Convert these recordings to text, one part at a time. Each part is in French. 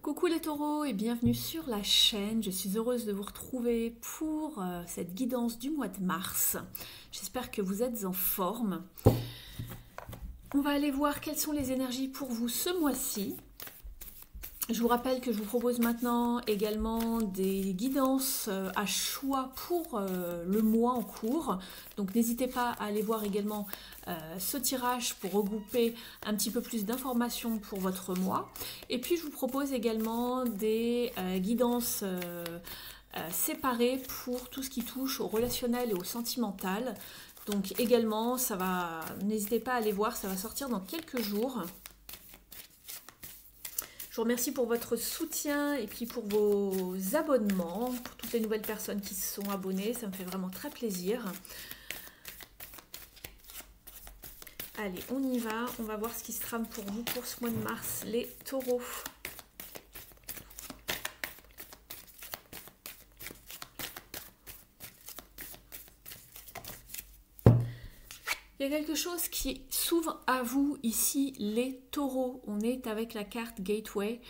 Coucou les taureaux et bienvenue sur la chaîne. Je suis heureuse de vous retrouver pour cette guidance du mois de mars. J'espère que vous êtes en forme. On va aller voir quelles sont les énergies pour vous ce mois-ci. Je vous rappelle que je vous propose maintenant également des guidances à choix pour le mois en cours. Donc n'hésitez pas à aller voir également ce tirage pour regrouper un petit peu plus d'informations pour votre mois. Et puis je vous propose également des guidances séparées pour tout ce qui touche au relationnel et au sentimental. Donc également, n'hésitez pas à aller voir, ça va sortir dans quelques jours. Je vous remercie pour votre soutien et puis pour vos abonnements, pour toutes les nouvelles personnes qui se sont abonnées, ça me fait vraiment très plaisir. Allez, on y va, on va voir ce qui se trame pour vous pour ce mois de mars, les taureaux. Il y a quelque chose qui s'ouvre à vous ici, les taureaux. On est avec la carte Gateway.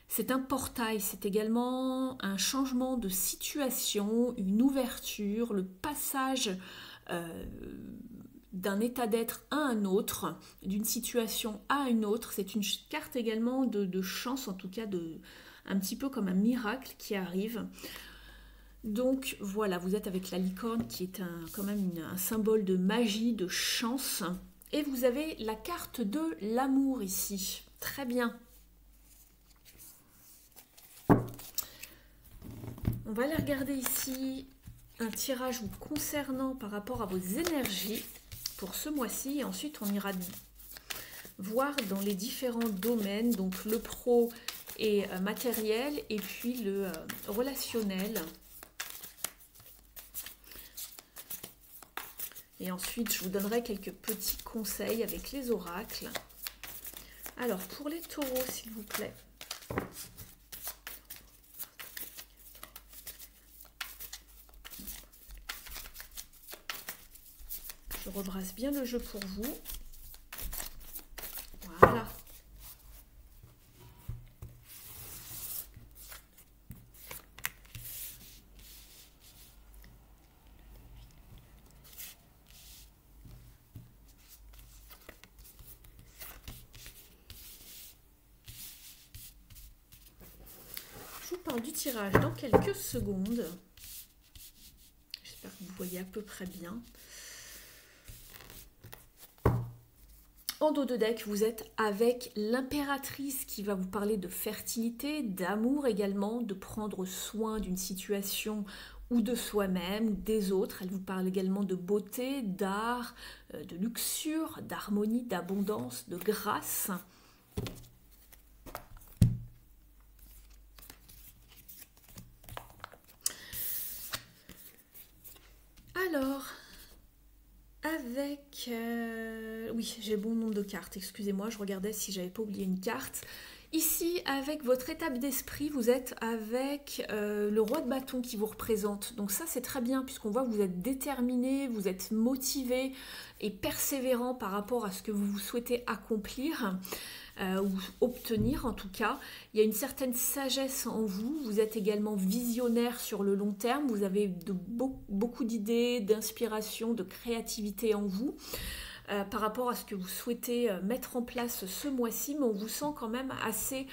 C'est un portail, c'est également un changement de situation, une ouverture, le passage d'un état d'être à un autre, d'une situation à une autre. C'est une carte également de chance, en tout cas un petit peu comme un miracle qui arrive. Donc voilà, vous êtes avec la licorne qui est quand même un symbole de magie, de chance. Et vous avez la carte de l'amour ici. Très bien. On va aller regarder ici un tirage vous concernant par rapport à vos énergies pour ce mois-ci. Et ensuite, on ira voir dans les différents domaines, donc le pro et matériel et puis le relationnel. Et ensuite, je vous donnerai quelques petits conseils avec les oracles. Alors, pour les taureaux, s'il vous plaît. Je rebrasse bien le jeu pour vous. Voilà. Je vous parle du tirage dans quelques secondes. J'espère que vous voyez à peu près bien. En dos de deck, vous êtes avec l'impératrice qui va vous parler de fertilité, d'amour également, de prendre soin d'une situation ou de soi-même, des autres. Elle vous parle également de beauté, d'art, de luxure, d'harmonie, d'abondance, de grâce. Alors, avec... oui, j'ai bon nombre de cartes, excusez-moi, je regardais si j'avais pas oublié une carte. Ici, avec votre étape d'esprit, vous êtes avec le roi de bâton qui vous représente. Donc ça, c'est très bien, puisqu'on voit que vous êtes déterminé, vous êtes motivé et persévérant par rapport à ce que vous souhaitez accomplir. Ou obtenir en tout cas. Il y a une certaine sagesse en vous, vous êtes également visionnaire sur le long terme, vous avez beaucoup d'idées, d'inspiration, de créativité en vous par rapport à ce que vous souhaitez mettre en place ce mois-ci, mais on vous sent quand même assez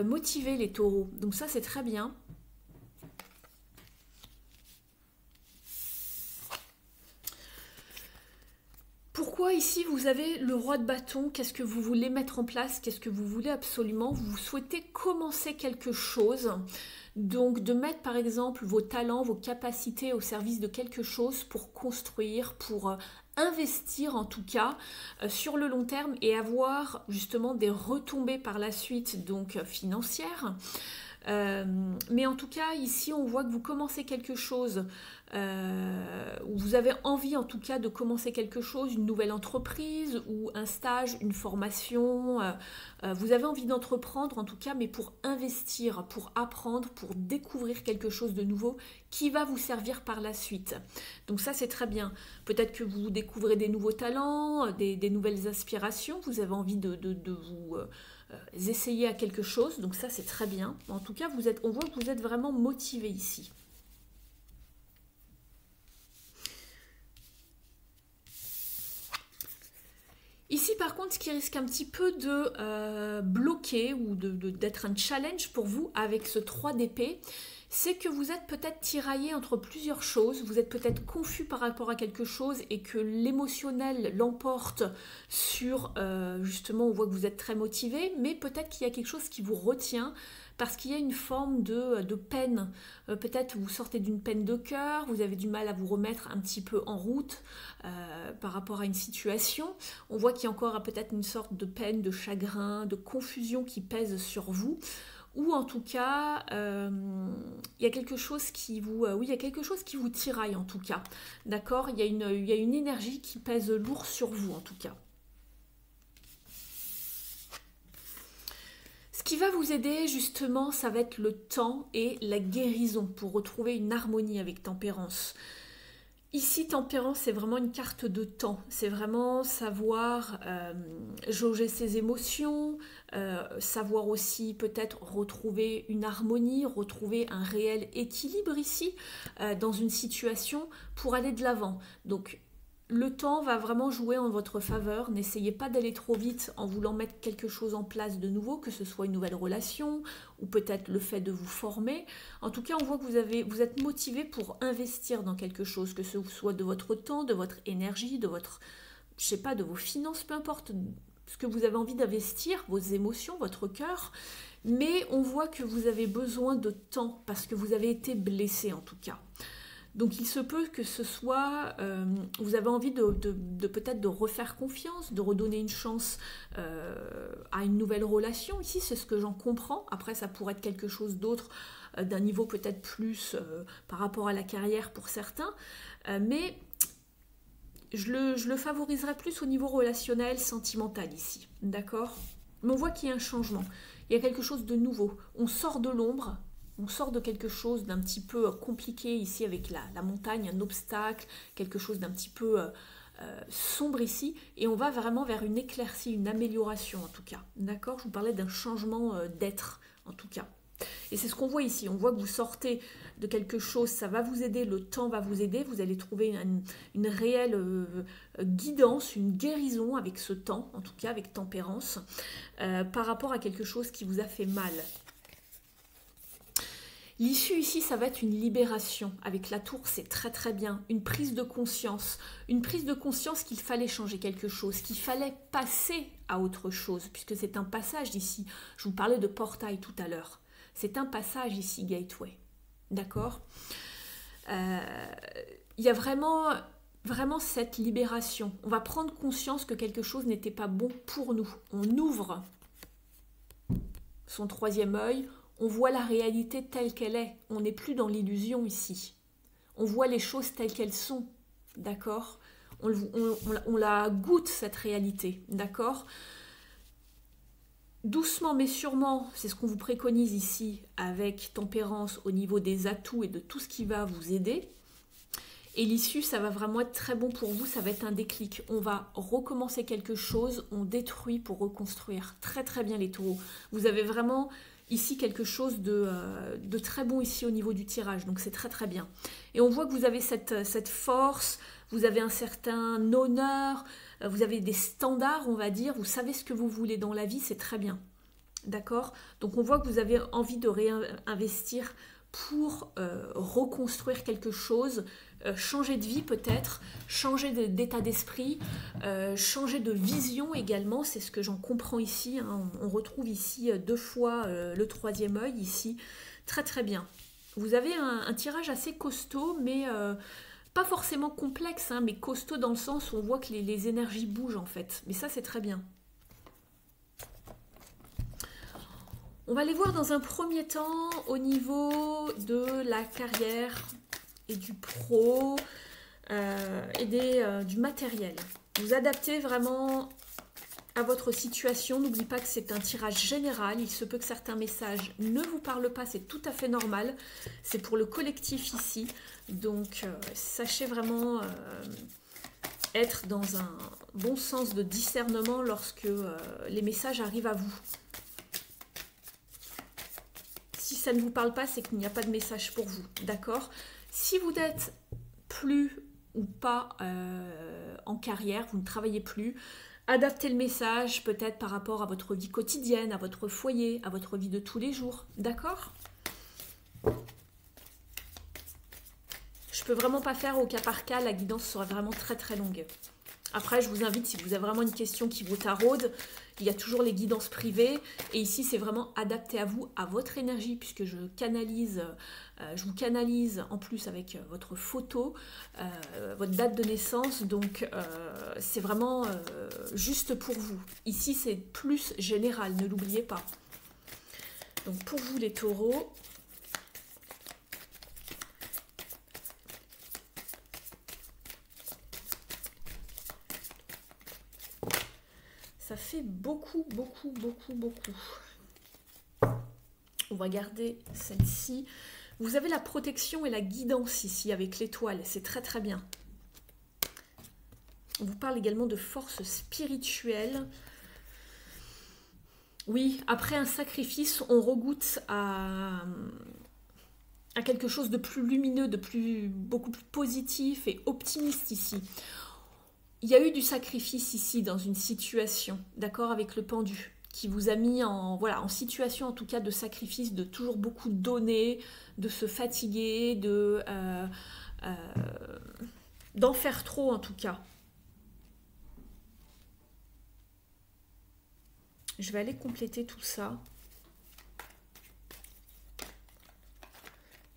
motivé les taureaux, donc ça c'est très bien. Pourquoi ici vous avez le roi de bâton? Qu'est-ce que vous voulez mettre en place? Qu'est-ce que vous voulez absolument? Vous souhaitez commencer quelque chose. Donc de mettre par exemple vos talents, vos capacités au service de quelque chose pour construire, pour investir en tout cas sur le long terme et avoir justement des retombées par la suite donc financières. Mais en tout cas ici on voit que vous commencez quelque chose, vous avez envie en tout cas de commencer quelque chose, une nouvelle entreprise ou un stage, une formation, vous avez envie d'entreprendre en tout cas, mais pour investir, pour apprendre, pour découvrir quelque chose de nouveau qui va vous servir par la suite. Donc ça c'est très bien, peut-être que vous découvrez des nouveaux talents, des nouvelles aspirations, vous avez envie de vous essayer à quelque chose, donc ça c'est très bien. En tout cas, on voit que vous êtes vraiment motivé ici. Ici, par contre, ce qui risque un petit peu de bloquer ou d'être un challenge pour vous avec ce 3 d'épée, c'est que vous êtes peut-être tiraillé entre plusieurs choses, vous êtes peut-être confus par rapport à quelque chose et que l'émotionnel l'emporte sur, justement, on voit que vous êtes très motivé, mais peut-être qu'il y a quelque chose qui vous retient parce qu'il y a une forme de peine. Peut-être vous sortez d'une peine de cœur, vous avez du mal à vous remettre un petit peu en route par rapport à une situation. On voit qu'il y a encore peut-être une sorte de peine, de chagrin, de confusion qui pèse sur vous. Ou en tout cas, il y a quelque chose qui vous, oui, il y a quelque chose qui vous tiraille en tout cas. D'accord ? Il y a une énergie qui pèse lourd sur vous en tout cas. Ce qui va vous aider justement, ça va être le temps et la guérison pour retrouver une harmonie avec Tempérance. Ici, Tempérance, c'est vraiment une carte de temps. C'est vraiment savoir jauger ses émotions, savoir aussi peut-être retrouver une harmonie, retrouver un réel équilibre ici dans une situation pour aller de l'avant. Donc, le temps va vraiment jouer en votre faveur. N'essayez pas d'aller trop vite en voulant mettre quelque chose en place de nouveau, que ce soit une nouvelle relation ou peut-être le fait de vous former. En tout cas, on voit que vous êtes motivé pour investir dans quelque chose, que ce soit de votre temps, de votre énergie, de votre, je sais pas, de vos finances, peu importe ce que vous avez envie d'investir, vos émotions, votre cœur. Mais on voit que vous avez besoin de temps parce que vous avez été blessé en tout cas. Donc il se peut que ce soit, vous avez envie de peut-être de refaire confiance, de redonner une chance à une nouvelle relation. Ici, c'est ce que j'en comprends. Après, ça pourrait être quelque chose d'autre, d'un niveau peut-être plus par rapport à la carrière pour certains. Mais je le favoriserais plus au niveau relationnel, sentimental ici. D'accord ? Mais on voit qu'il y a un changement. Il y a quelque chose de nouveau. On sort de l'ombre. On sort de quelque chose d'un petit peu compliqué ici avec la montagne, un obstacle, quelque chose d'un petit peu sombre ici, et on va vraiment vers une éclaircie, une amélioration en tout cas. D'accord ? Je vous parlais d'un changement d'être en tout cas. Et c'est ce qu'on voit ici. On voit que vous sortez de quelque chose, ça va vous aider, le temps va vous aider, vous allez trouver une réelle guidance, une guérison avec ce temps, en tout cas avec Tempérance, par rapport à quelque chose qui vous a fait mal. L'issue ici, ça va être une libération. Avec la tour, c'est très très bien. Une prise de conscience. Une prise de conscience qu'il fallait changer quelque chose, qu'il fallait passer à autre chose, puisque c'est un passage ici. Je vous parlais de portail tout à l'heure. C'est un passage ici, Gateway. D'accord ? Il y a vraiment cette libération. On va prendre conscience que quelque chose n'était pas bon pour nous. On ouvre son troisième œil. On voit la réalité telle qu'elle est. On n'est plus dans l'illusion ici. On voit les choses telles qu'elles sont. D'accord ? On la goûte, cette réalité. D'accord ? Doucement mais sûrement, c'est ce qu'on vous préconise ici avec Tempérance au niveau des atouts et de tout ce qui va vous aider. Et l'issue, ça va vraiment être très bon pour vous. Ça va être un déclic. On va recommencer quelque chose. On détruit pour reconstruire. Très très bien les taureaux. Vous avez vraiment... ici quelque chose de très bon ici au niveau du tirage, donc c'est très très bien. Et on voit que vous avez cette force, vous avez un certain honneur, vous avez des standards, on va dire, vous savez ce que vous voulez dans la vie, c'est très bien. D'accord ? Donc on voit que vous avez envie de réinvestir pour reconstruire quelque chose, changer de vie peut-être, changer d'état d'esprit, changer de vision également, c'est ce que j'en comprends ici, hein. On retrouve ici 2 fois le troisième œil ici, très très bien. Vous avez un tirage assez costaud, mais pas forcément complexe, hein, mais costaud dans le sens où on voit que les énergies bougent en fait, mais ça c'est très bien. On va les voir dans un premier temps au niveau de la carrière et du pro et du matériel. Vous adaptez vraiment à votre situation. N'oubliez pas que c'est un tirage général. Il se peut que certains messages ne vous parlent pas. C'est tout à fait normal. C'est pour le collectif ici. Donc, sachez vraiment être dans un bon sens de discernement lorsque les messages arrivent à vous. Si ça ne vous parle pas, c'est qu'il n'y a pas de message pour vous, d'accord? Si vous n'êtes plus ou pas en carrière, vous ne travaillez plus, adaptez le message peut-être par rapport à votre vie quotidienne, à votre foyer, à votre vie de tous les jours, d'accord? Je peux vraiment pas faire au cas par cas, la guidance sera vraiment très très longue. Après, je vous invite, si vous avez vraiment une question qui vous taraude, il y a toujours les guidances privées. Et ici, c'est vraiment adapté à vous, à votre énergie, puisque je vous canalise en plus avec votre photo, votre date de naissance. Donc, c'est vraiment juste pour vous. Ici, c'est plus général, ne l'oubliez pas. Donc, pour vous, les taureaux... Ça fait beaucoup, beaucoup, beaucoup, beaucoup. On va garder celle-ci. Vous avez la protection et la guidance ici avec l'étoile. C'est très, très bien. On vous parle également de force spirituelle. Oui, après un sacrifice, on regoute à quelque chose de plus lumineux, beaucoup plus positif et optimiste ici. Il y a eu du sacrifice ici dans une situation, d'accord, avec le pendu, qui vous a mis en situation en tout cas de sacrifice, de toujours beaucoup donner, de se fatiguer, d'en faire trop en tout cas. Je vais aller compléter tout ça.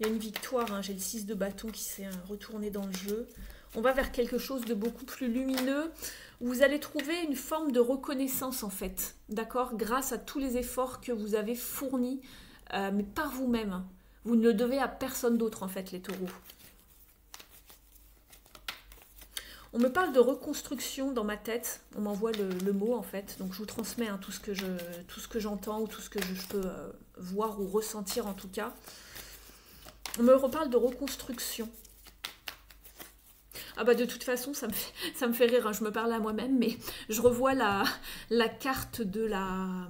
Il y a une victoire, hein, j'ai le 6 de bâton qui s'est retourné dans le jeu. On va vers quelque chose de beaucoup plus lumineux. Vous allez trouver une forme de reconnaissance en fait, d'accord, grâce à tous les efforts que vous avez fournis, mais par vous-même. Vous ne le devez à personne d'autre en fait, les taureaux. On me parle de reconstruction dans ma tête. On m'envoie le mot en fait, donc je vous transmets tout ce que j'entends ou tout ce que je peux voir ou ressentir en tout cas. On me reparle de reconstruction. Ah bah de toute façon, ça me fait rire, hein. Je me parle à moi-même, mais je revois la carte de la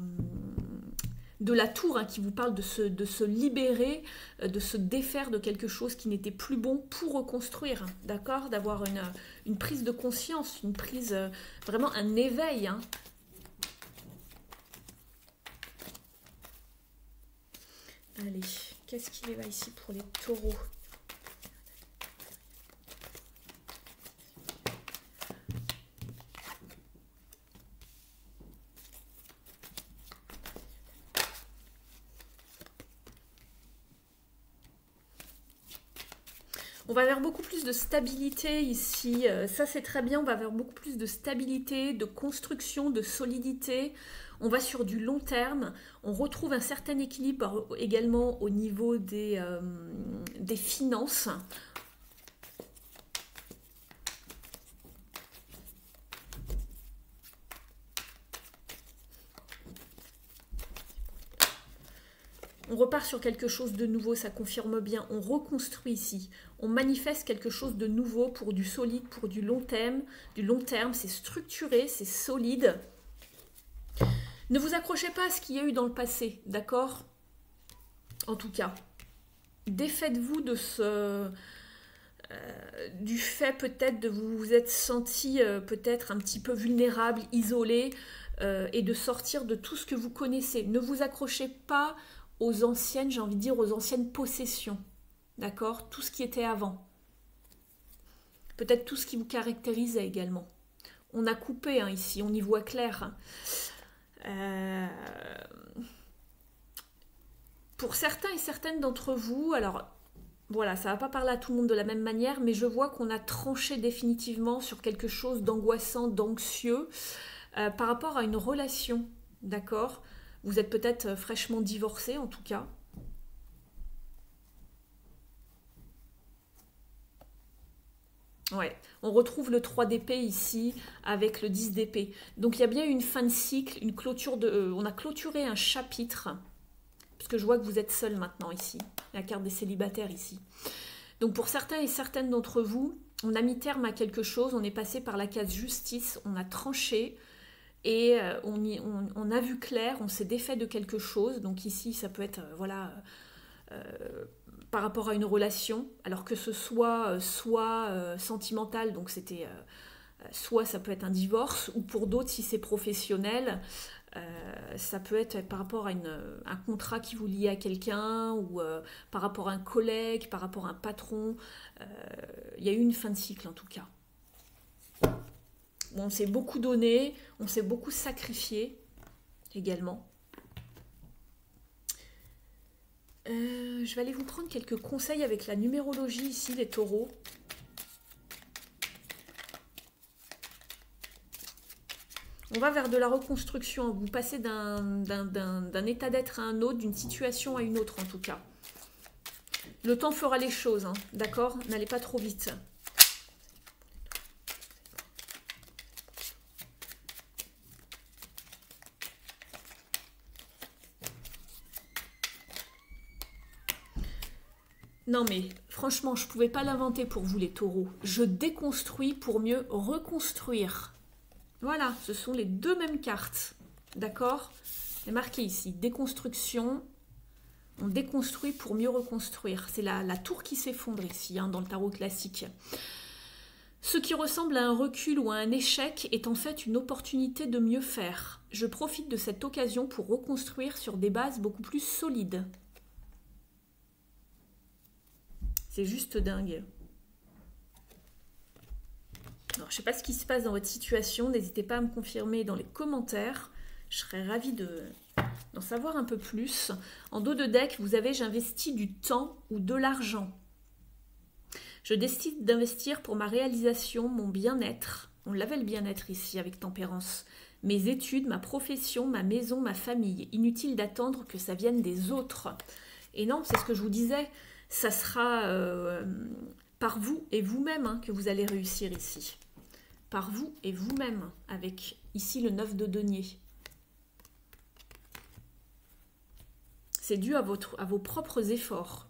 tour, hein, qui vous parle de se libérer, de se défaire de quelque chose qui n'était plus bon pour reconstruire, d'accord? D'avoir une prise de conscience, une prise, vraiment un éveil, hein. Allez, qu'est-ce qu'il y a ici pour les taureaux? On va vers beaucoup plus de stabilité ici. Ça, c'est très bien. On va vers beaucoup plus de stabilité, de construction, de solidité. On va sur du long terme. On retrouve un certain équilibre également au niveau des finances. On repart sur quelque chose de nouveau, ça confirme bien. On reconstruit ici. On manifeste quelque chose de nouveau pour du solide, pour du long terme. Du long terme, c'est structuré, c'est solide. Ne vous accrochez pas à ce qu'il y a eu dans le passé, d'accord? En tout cas, défaites-vous de du fait peut-être de vous être senti peut-être un petit peu vulnérable, isolé, et de sortir de tout ce que vous connaissez. Ne vous accrochez pas aux anciennes, j'ai envie de dire aux anciennes possessions, d'accord? Tout ce qui était avant. Peut-être tout ce qui vous caractérisait également. On a coupé ici, on y voit clair. Pour certains et certaines d'entre vous, alors voilà, ça ne va pas parler à tout le monde de la même manière, mais je vois qu'on a tranché définitivement sur quelque chose d'angoissant, d'anxieux, par rapport à une relation, d'accord? Vous êtes peut-être fraîchement divorcé en tout cas. Ouais, on retrouve le 3 d'épée ici avec le 10 d'épée. Donc il y a bien une fin de cycle, une clôture on a clôturé un chapitre, parce que je vois que vous êtes seul maintenant ici. La carte des célibataires ici. Donc pour certains et certaines d'entre vous, on a mis terme à quelque chose, on est passé par la case justice, on a tranché. et on a vu clair, on s'est défait de quelque chose. Donc ici, ça peut être, voilà, par rapport à une relation, alors que ce soit sentimental, donc c'était soit ça peut être un divorce, ou pour d'autres, si c'est professionnel, ça peut être par rapport à un contrat qui vous lie à quelqu'un, ou par rapport à un collègue, par rapport à un patron. Il y a eu une fin de cycle en tout cas. Bon, on s'est beaucoup donné, on s'est beaucoup sacrifié également. Je vais aller vous prendre quelques conseils avec la numérologie ici, les taureaux. On va vers de la reconstruction. Vous passez d'un état d'être à un autre, d'une situation à une autre en tout cas. Le temps fera les choses, hein, d'accord? N'allez pas trop vite. Non mais franchement, je ne pouvais pas l'inventer pour vous les taureaux. Je déconstruis pour mieux reconstruire. Voilà, ce sont les deux mêmes cartes. D'accord? C'est marqué ici, déconstruction. On déconstruit pour mieux reconstruire. C'est la tour qui s'effondre ici, hein, dans le tarot classique. Ce qui ressemble à un recul ou à un échec est en fait une opportunité de mieux faire. Je profite de cette occasion pour reconstruire sur des bases beaucoup plus solides. C'est juste dingue. Alors, je ne sais pas ce qui se passe dans votre situation. N'hésitez pas à me confirmer dans les commentaires. Je serais ravie d'en savoir un peu plus. En dos de deck, vous avez « J'investis du temps ou de l'argent ». Je décide d'investir pour ma réalisation, mon bien-être. On l'avait le bien-être ici avec Tempérance. Mes études, ma profession, ma maison, ma famille. Inutile d'attendre que ça vienne des autres. Et non, c'est ce que je vous disais. Ça sera par vous et vous-même, hein, que vous allez réussir ici. Par vous et vous-même, avec ici le 9 de denier. C'est dû à vos propres efforts.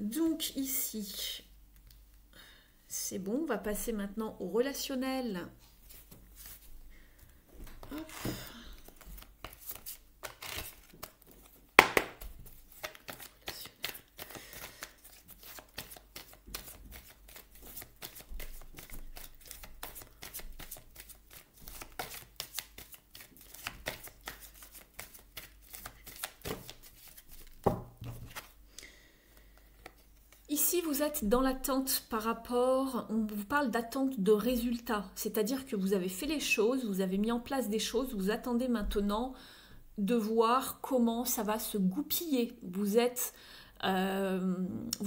Donc ici, c'est bon, on va passer maintenant au relationnel. Hop. Ici, vous êtes dans l'attente par rapport, on vous parle d'attente de résultats, c'est-à-dire que vous avez fait les choses, vous avez mis en place des choses, vous attendez maintenant de voir comment ça va se goupiller. Vous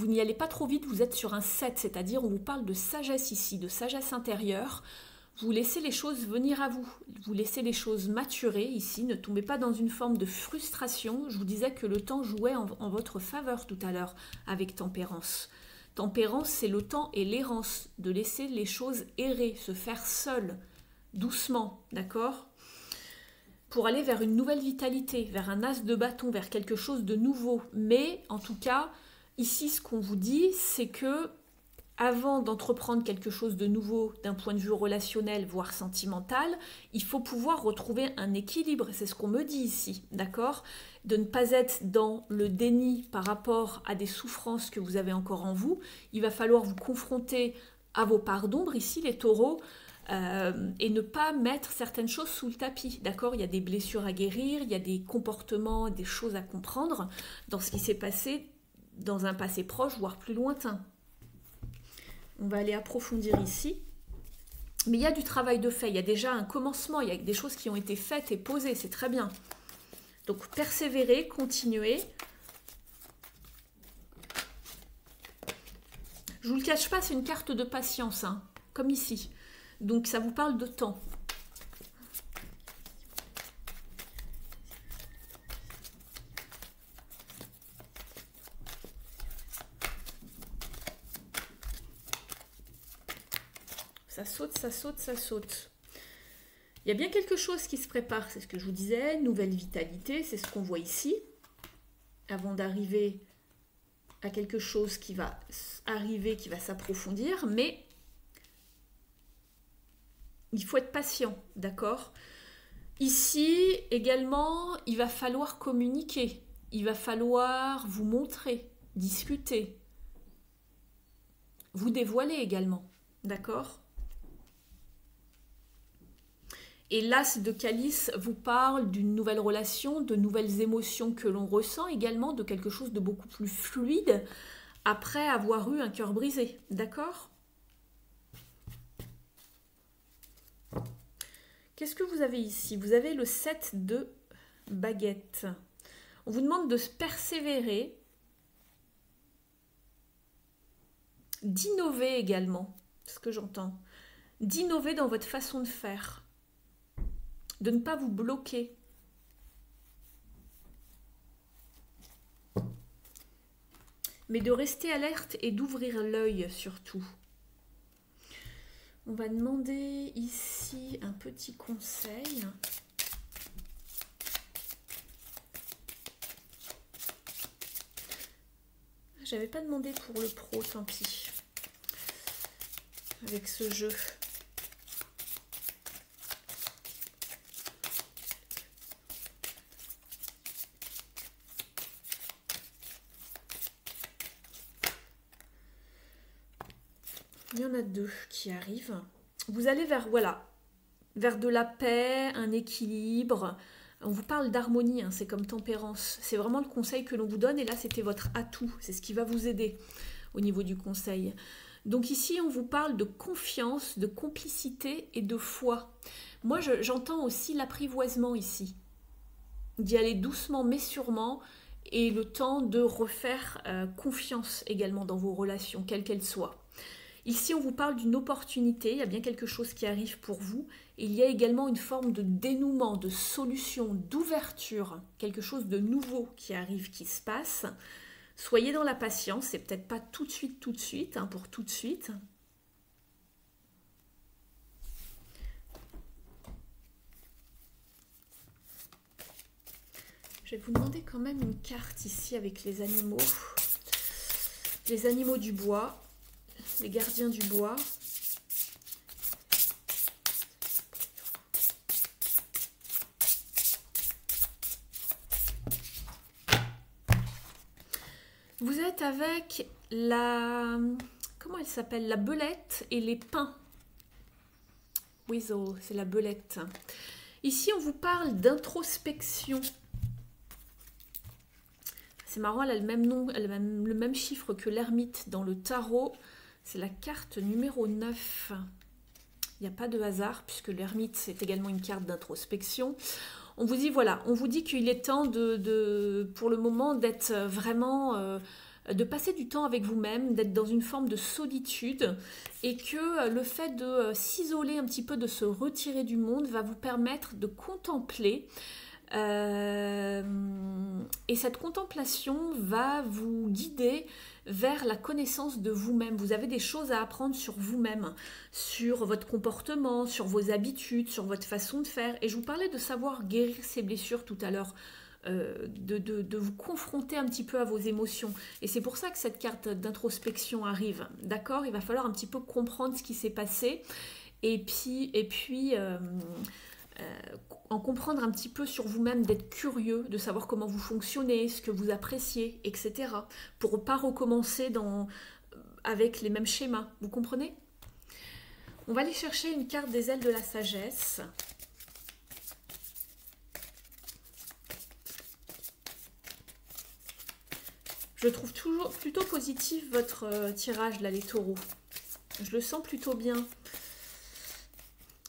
n'y allez pas trop vite, vous êtes sur un 7, c'est-à-dire on vous parle de sagesse ici, de sagesse intérieure. Vous laissez les choses venir à vous, vous laissez les choses maturer ici, ne tombez pas dans une forme de frustration. Je vous disais que le temps jouait en votre faveur tout à l'heure avec Tempérance. Tempérance, c'est le temps et l'errance, de laisser les choses errer, se faire seul, doucement, d'accord? Pour aller vers une nouvelle vitalité, vers un as de bâton, vers quelque chose de nouveau. Mais en tout cas, ici ce qu'on vous dit, c'est que avant d'entreprendre quelque chose de nouveau d'un point de vue relationnel, voire sentimental, il faut pouvoir retrouver un équilibre, c'est ce qu'on me dit ici, d'accord? De ne pas être dans le déni par rapport à des souffrances que vous avez encore en vous. Il va falloir vous confronter à vos parts d'ombre, ici les taureaux, et ne pas mettre certaines choses sous le tapis, d'accord? Il y a des blessures à guérir, il y a des comportements, des choses à comprendre dans ce qui s'est passé dans un passé proche, voire plus lointain. On va aller approfondir ici. Mais il y a du travail de fait, il y a déjà un commencement, il y a des choses qui ont été faites et posées, c'est très bien. Donc persévérer, continuer. Je ne vous le cache pas, c'est une carte de patience, hein, comme ici. Donc ça vous parle de temps. Ça saute, ça saute, ça saute. Il y a bien quelque chose qui se prépare, c'est ce que je vous disais, nouvelle vitalité, c'est ce qu'on voit ici. Avant d'arriver à quelque chose qui va arriver, qui va s'approfondir, mais Il faut être patient, d'accord? Ici, également, il va falloir communiquer. Il va falloir vous montrer, discuter, vous dévoiler également, d'accord? Et l'as de calice vous parle d'une nouvelle relation, de nouvelles émotions que l'on ressent, également de quelque chose de beaucoup plus fluide après avoir eu un cœur brisé, d'accord? Qu'est-ce que vous avez ici? Vous avez le 7 de baguette. On vous demande de persévérer, d'innover également, c'est ce que j'entends, d'innover dans votre façon de faire, de ne pas vous bloquer. Mais de rester alerte et d'ouvrir l'œil surtout. On va demander ici un petit conseil. J'avais pas demandé pour le pro, tant pis. Avec ce jeu. Il y en a deux qui arrivent. Vous allez vers, voilà, vers de la paix, un équilibre. On vous parle d'harmonie, hein, c'est comme tempérance. C'est vraiment le conseil que l'on vous donne et là, c'était votre atout. C'est ce qui va vous aider au niveau du conseil. Donc ici, on vous parle de confiance, de complicité et de foi. Moi, j'entends aussi l'apprivoisement ici. D'y aller doucement mais sûrement et le temps de refaire confiance également dans vos relations, quelles qu'elles soient. Ici, on vous parle d'une opportunité, il y a bien quelque chose qui arrive pour vous. Et il y a également une forme de dénouement, de solution, d'ouverture, quelque chose de nouveau qui arrive, qui se passe. Soyez dans la patience, c'est peut-être pas tout de suite, hein, pour tout de suite. Je vais vous demander quand même une carte ici avec les animaux du bois. Les gardiens du bois. Vous êtes avec la... Comment elle s'appelle? La belette et les pins. Weasel, c'est la belette. Ici, on vous parle d'introspection. C'est marrant, elle a le même nom, elle a le même chiffre que l'ermite dans le tarot. C'est la carte numéro 9. Il n'y a pas de hasard, puisque l'ermite, c'est également une carte d'introspection. On vous dit, voilà, on vous dit qu'il est temps pour le moment d'être vraiment... de passer du temps avec vous-même, d'être dans une forme de solitude, et que le fait de s'isoler un petit peu, de se retirer du monde, va vous permettre de contempler. Et cette contemplation va vous guider vers la connaissance de vous-même. Vous avez des choses à apprendre sur vous-même, sur votre comportement, sur vos habitudes, sur votre façon de faire. Et je vous parlais de savoir guérir ses blessures tout à l'heure, de vous confronter un petit peu à vos émotions. Et c'est pour ça que cette carte d'introspection arrive. D'accord? Il va falloir un petit peu comprendre ce qui s'est passé et puis en comprendre un petit peu sur vous-même, d'être curieux, de savoir comment vous fonctionnez, ce que vous appréciez, etc. Pour ne pas recommencer avec les mêmes schémas. Vous comprenez? On va aller chercher une carte des ailes de la sagesse. Je trouve toujours plutôt positif votre tirage, là, les taureaux. Je le sens plutôt bien.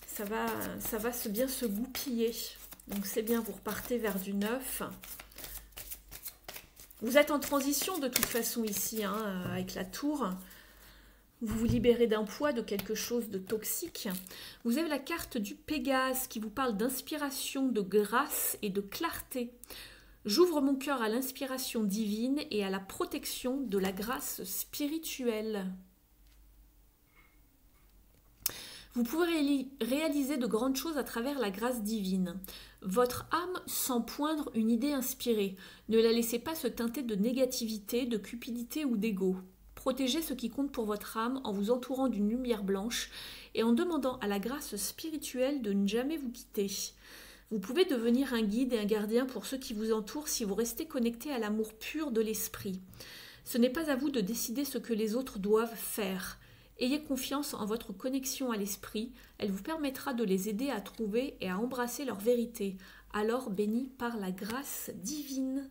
Ça va bien se goupiller. Donc c'est bien, vous repartez vers du 9. Vous êtes en transition de toute façon ici, hein, avec la tour. Vous vous libérez d'un poids, de quelque chose de toxique. Vous avez la carte du Pégase qui vous parle d'inspiration, de grâce et de clarté. J'ouvre mon cœur à l'inspiration divine et à la protection de la grâce spirituelle. Vous pouvez réaliser de grandes choses à travers la grâce divine. Votre âme sent poindre une idée inspirée. Ne la laissez pas se teinter de négativité, de cupidité ou d'ego. Protégez ce qui compte pour votre âme en vous entourant d'une lumière blanche et en demandant à la grâce spirituelle de ne jamais vous quitter. Vous pouvez devenir un guide et un gardien pour ceux qui vous entourent si vous restez connecté à l'amour pur de l'esprit. Ce n'est pas à vous de décider ce que les autres doivent faire. Ayez confiance en votre connexion à l'esprit, elle vous permettra de les aider à trouver et à embrasser leur vérité, alors bénis par la grâce divine.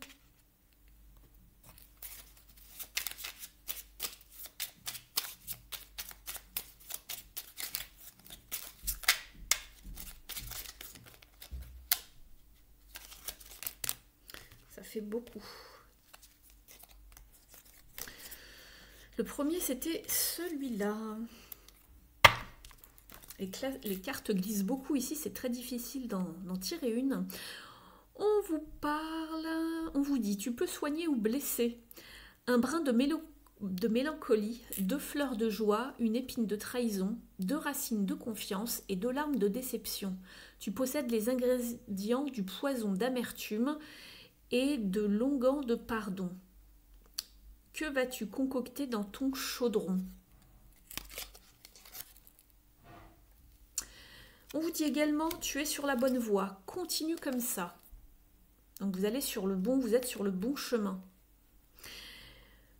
Ça fait beaucoup. Le premier, c'était celui-là. Les cartes glissent beaucoup ici, c'est très difficile d'en tirer une. On vous parle, on vous dit, tu peux soigner ou blesser. Un brin de mélancolie, 2 fleurs de joie, une épine de trahison, 2 racines de confiance et 2 larmes de déception. Tu possèdes les ingrédients du poison d'amertume et de l'onguent de pardon. Que vas-tu concocter dans ton chaudron? On vous dit également, tu es sur la bonne voie, continue comme ça. Donc vous allez sur le bon, vous êtes sur le bon chemin.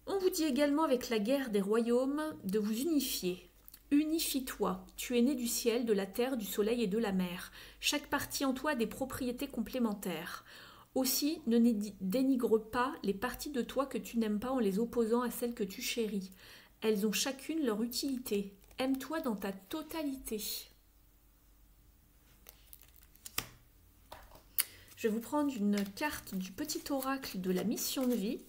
On vous dit également avec la guerre des royaumes de vous unifier. Unifie-toi, tu es né du ciel, de la terre, du soleil et de la mer. Chaque partie en toi a des propriétés complémentaires. Aussi, ne dénigre pas les parties de toi que tu n'aimes pas en les opposant à celles que tu chéris. Elles ont chacune leur utilité. Aime-toi dans ta totalité. Je vais vous prendre une carte du petit oracle de la mission de vie.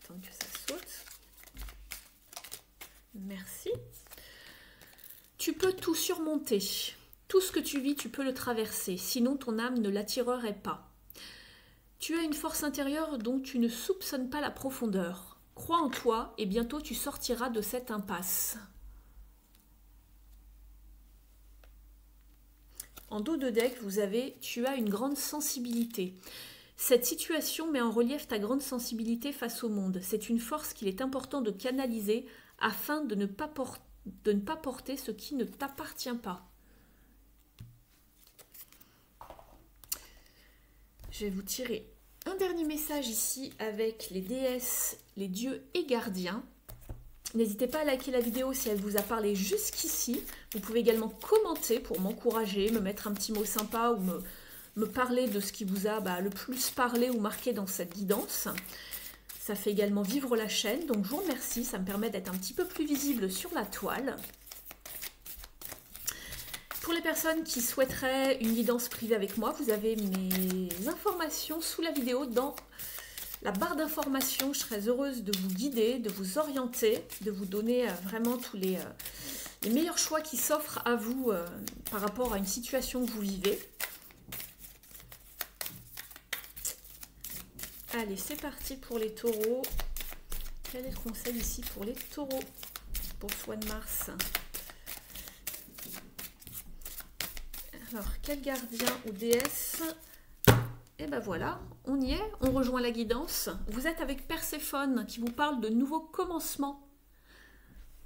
Attends que ça saute. Merci. Tu peux tout surmonter. Tout ce que tu vis, tu peux le traverser. Sinon, ton âme ne l'attirerait pas. Tu as une force intérieure dont tu ne soupçonnes pas la profondeur. Crois en toi et bientôt tu sortiras de cette impasse. En dos de deck, vous avez « Tu as une grande sensibilité ». Cette situation met en relief ta grande sensibilité face au monde. C'est une force qu'il est important de canaliser afin de ne pas porter ce qui ne t'appartient pas. Je vais vous tirer un dernier message ici avec les déesses, les dieux et gardiens. N'hésitez pas à liker la vidéo si elle vous a parlé jusqu'ici. Vous pouvez également commenter pour m'encourager, me mettre un petit mot sympa ou me parler de ce qui vous a le plus parlé ou marqué dans cette guidance. Ça fait également vivre la chaîne, donc je vous remercie. Ça me permet d'être un petit peu plus visible sur la toile. Pour les personnes qui souhaiteraient une guidance privée avec moi, vous avez mes informations sous la vidéo dans la barre d'informations. Je serais heureuse de vous guider, de vous orienter, de vous donner vraiment tous les meilleurs choix qui s'offrent à vous par rapport à une situation que vous vivez. Allez, c'est parti pour les taureaux. Quel est le conseil ici pour les taureaux pour ce mois de mars? Alors, quel gardien ou déesse? Et ben voilà, on y est, on rejoint la guidance. Vous êtes avec Perséphone qui vous parle de nouveaux commencements.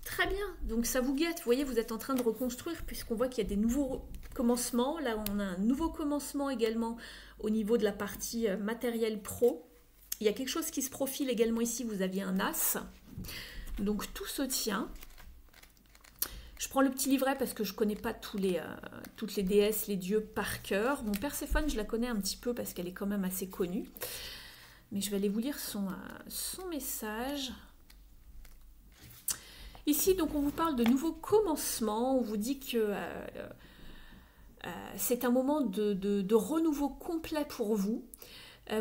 Très bien, donc ça vous guette. Vous voyez, vous êtes en train de reconstruire puisqu'on voit qu'il y a des nouveaux commencements. Là, on a un nouveau commencement également au niveau de la partie matériel pro. Il y a quelque chose qui se profile également ici. Vous aviez un as. Donc, tout se tient. Je prends le petit livret parce que je ne connais pas toutes les déesses, les dieux par cœur. Mon Perséphone, je la connais un petit peu parce qu'elle est quand même assez connue. Mais je vais aller vous lire son message. Ici, donc, on vous parle de nouveaux commencements. On vous dit que c'est un moment de renouveau complet pour vous.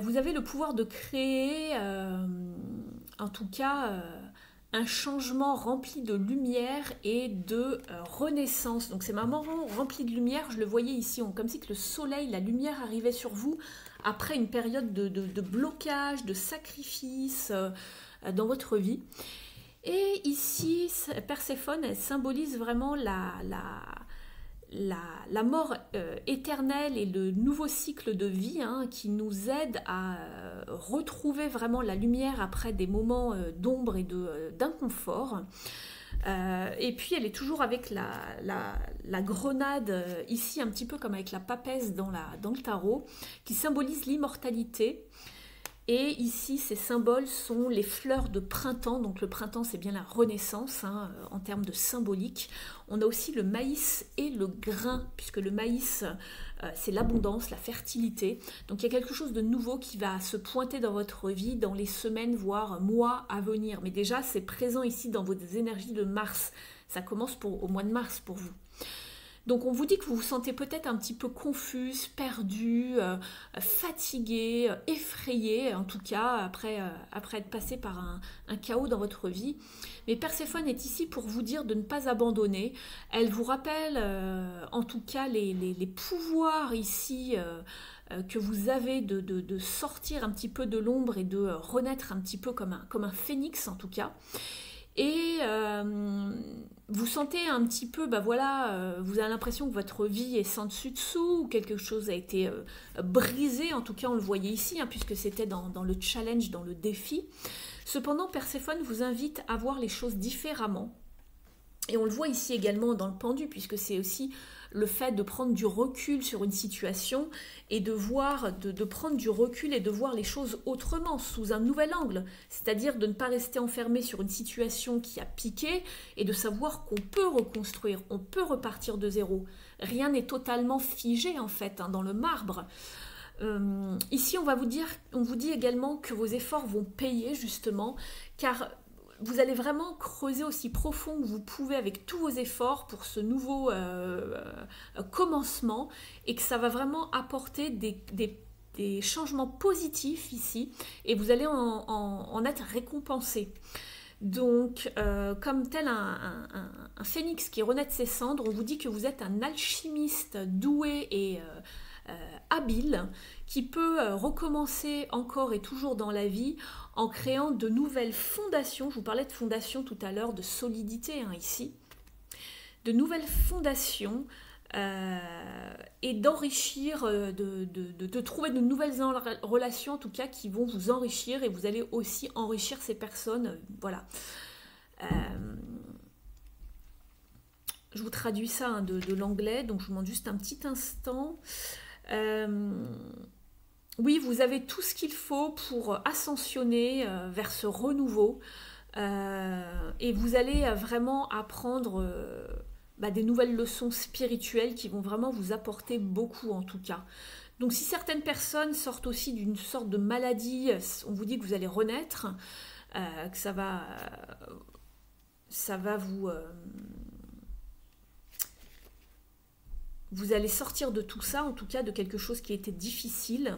Vous avez le pouvoir de créer, en tout cas... un changement rempli de lumière et de renaissance. Donc c'est un moment rempli de lumière, je le voyais ici, comme si que le soleil, la lumière arrivait sur vous après une période de blocage, de sacrifice dans votre vie. Et ici, Perséphone, elle symbolise vraiment la mort éternelle et le nouveau cycle de vie, hein, qui nous aide à retrouver vraiment la lumière après des moments d'ombre et d'inconfort. Et puis elle est toujours avec la grenade, ici un petit peu comme avec la papesse dans le tarot, qui symbolise l'immortalité. Et ici, ces symboles sont les fleurs de printemps. Donc le printemps, c'est bien la renaissance, hein, en termes de symbolique. On a aussi le maïs et le grain, puisque le maïs, c'est l'abondance, la fertilité. Donc il y a quelque chose de nouveau qui va se pointer dans votre vie dans les semaines, voire mois à venir. Mais déjà, c'est présent ici dans vos énergies de Mars. Ça commence au mois de mars pour vous. Donc on vous dit que vous vous sentez peut-être un petit peu confuse, perdue, fatiguée, effrayée, en tout cas, après être passé par un chaos dans votre vie. Mais Perséphone est ici pour vous dire de ne pas abandonner. Elle vous rappelle, en tout cas, les pouvoirs ici que vous avez de sortir un petit peu de l'ombre et de renaître un petit peu comme un phénix, en tout cas. Et vous sentez un petit peu, vous avez l'impression que votre vie est sans dessus-dessous, ou quelque chose a été brisé, en tout cas on le voyait ici, hein, puisque c'était dans le challenge, dans le défi. Cependant, Perséphone vous invite à voir les choses différemment. Et on le voit ici également dans le pendu, puisque c'est aussi le fait de prendre du recul sur une situation et de prendre du recul et de voir les choses autrement, sous un nouvel angle. C'est-à-dire de ne pas rester enfermé sur une situation qui a piqué et de savoir qu'on peut reconstruire, on peut repartir de zéro. Rien n'est totalement figé en fait, hein, dans le marbre. Ici, on vous dit également que vos efforts vont payer justement, car vous allez vraiment creuser aussi profond que vous pouvez avec tous vos efforts pour ce nouveau commencement, et que ça va vraiment apporter des changements positifs ici, et vous allez en être récompensé. Donc, comme tel un phénix qui renaît de ses cendres, on vous dit que vous êtes un alchimiste doué et habile, qui peut recommencer encore et toujours dans la vie en créant de nouvelles fondations. Je vous parlais de fondations tout à l'heure, de solidité, hein, ici. De nouvelles fondations et d'enrichir, de trouver de nouvelles relations en tout cas qui vont vous enrichir, et vous allez aussi enrichir ces personnes. Voilà. Je vous traduis ça, hein, de l'anglais, donc je vous demande juste un petit instant. Oui, vous avez tout ce qu'il faut pour ascensionner vers ce renouveau, et vous allez vraiment apprendre des nouvelles leçons spirituelles qui vont vraiment vous apporter beaucoup en tout cas. Donc si certaines personnes sortent aussi d'une sorte de maladie, on vous dit que vous allez renaître, que ça va vous allez sortir de tout ça, en tout cas de quelque chose qui était difficile.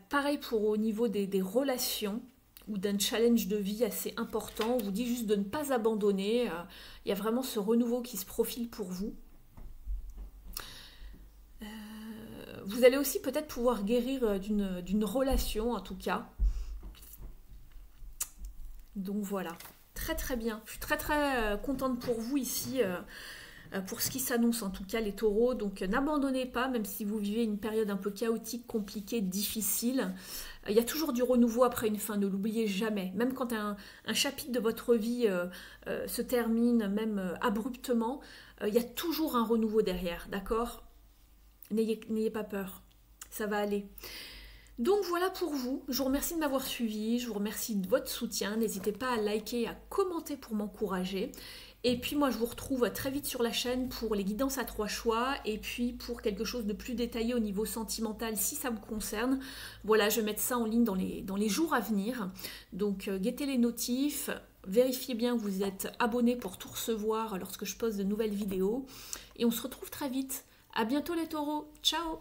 Pareil au niveau des relations, ou d'un challenge de vie assez important. On vous dit juste de ne pas abandonner. Il y a vraiment ce renouveau qui se profile pour vous. Vous allez aussi peut-être pouvoir guérir d'une relation, en tout cas. Donc voilà, très très bien. Je suis très très contente pour vous ici, pour ce qui s'annonce en tout cas les taureaux. Donc n'abandonnez pas, même si vous vivez une période un peu chaotique, compliquée, difficile. Il y a toujours du renouveau après une fin, ne l'oubliez jamais. Même quand un chapitre de votre vie se termine, même abruptement, il y a toujours un renouveau derrière, d'accord ? N'ayez pas peur, ça va aller. Donc voilà pour vous, je vous remercie de m'avoir suivi, je vous remercie de votre soutien, n'hésitez pas à liker, à commenter pour m'encourager. Et puis moi je vous retrouve très vite sur la chaîne pour les guidances à 3 choix, et puis pour quelque chose de plus détaillé au niveau sentimental si ça vous concerne. Voilà, je vais mettre ça en ligne dans les jours à venir. Donc guettez les notifs, vérifiez bien que vous êtes abonné pour tout recevoir lorsque je poste de nouvelles vidéos. Et on se retrouve très vite. À bientôt les taureaux, ciao!